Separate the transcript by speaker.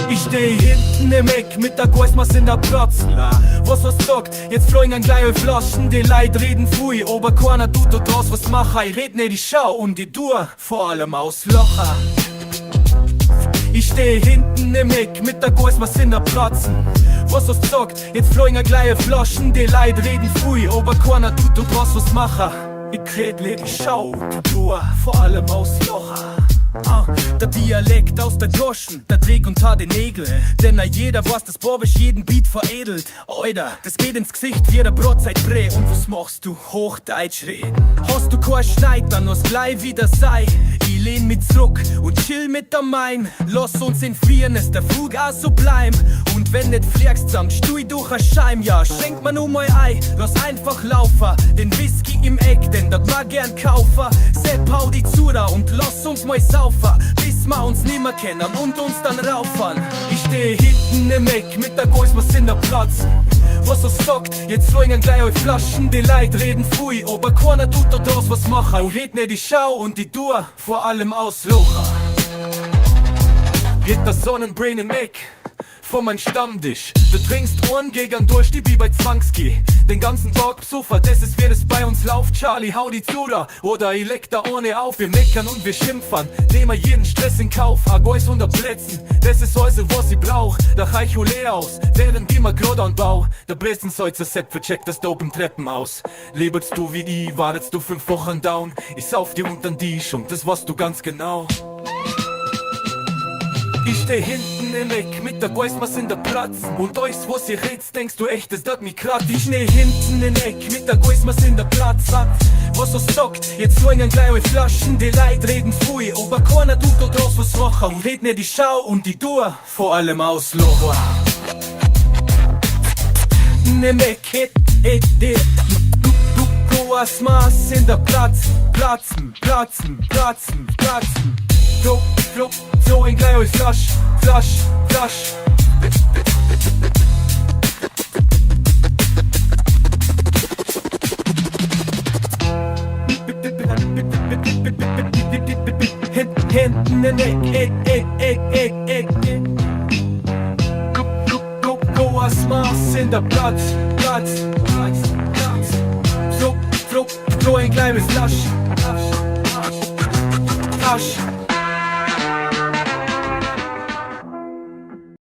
Speaker 1: Ich steh hinten im Eck mit der Geusmas in der Platzen. Was sagt, jetzt fliegen gleich Flaschen, die Leute reden fui, aber keiner tut da draus was machen. Ich red nicht, ich schau und ich tu vor allem auslachen. Ich steh hinten im Eck mit der Geusmas in der Platzen. Was hast gesagt, jetzt fliegen gleich Flaschen, die Leute reden fui, aber keiner tut da draus was machen. Ich red nicht, ich schau und ich tu vor allem auslachen. Der Dialekt aus der Goschen, der Dreck unter den Nägeln. Denn jeder weiß, dass Bobisch jeden Beat veredelt. Alter, das geht ins Gesicht wie der Brotzeit-Brä. Und was machst du? Hochdeutsch reden. Hast du kein Schneid, dann hast gleich wieder sei. Ich lehn mit zurück und chill mit der Main. Lass uns entfliehen, ist der Flug auch so bleiben. Und wenn nicht fliegst, dann stui durch ein Scheim. Ja, schenk mir nur mal Ei, lass einfach laufen. Den Whisky im Eck, denn das mag gern kaufen. Sepp, hau die zu da und lass uns mal saufen, bis wir uns nimmer kennen und uns dann rauffahren. Ich steh hinten im Eck mit der Geusmas in der Platz. Was er sagt, jetzt fliegen gleich auf Flaschen, die Leute reden fui, aber keiner tut da draus was machen. Ich red nicht, ich schau und ich tu vor allem auslachen. Geht der Sonnenbrain im Eck vor mein Stammtisch. Du trinkst Ohren gegen durch die wie bei Zwangski. Den ganzen Tag Psuffer, das ist wie das bei uns läuft. Charlie, hau die zu da, oder ich leck da ohne auf. Wir meckern und wir schimpfern, nehmen jeden Stress in Kauf. Agois unter Plätzen, das ist alles, was ich brauch. Da reich ich leer aus, während ich mir grad anbau. Der Bresensalzer Set vercheckt das Dope im Treppenhaus. Lebst du wie ich, wartest du 5 Wochen down. Ich sauf dir untern Tisch und das weißt du ganz genau. Ich steh hinten im Eck mit der Geusmas in der Platz. Und euch, was ihr redst, denkst du echt, das dat mich grad. Ich steh hinten im Eck mit der Geusmas in der Platz. Was er sagt, jetzt fliegen gleich auf Flaschen, die Leute reden fui, aber keiner tut da draus was machen. Ich red nicht, ich schau und ich tu vor allem auslachen. Im Eck, du Geusmas in der Platz. Platzen. So ein gleich auf Flasch. Hinten in Eck. Go as Mars in der Platz. So ein kleines Flasch.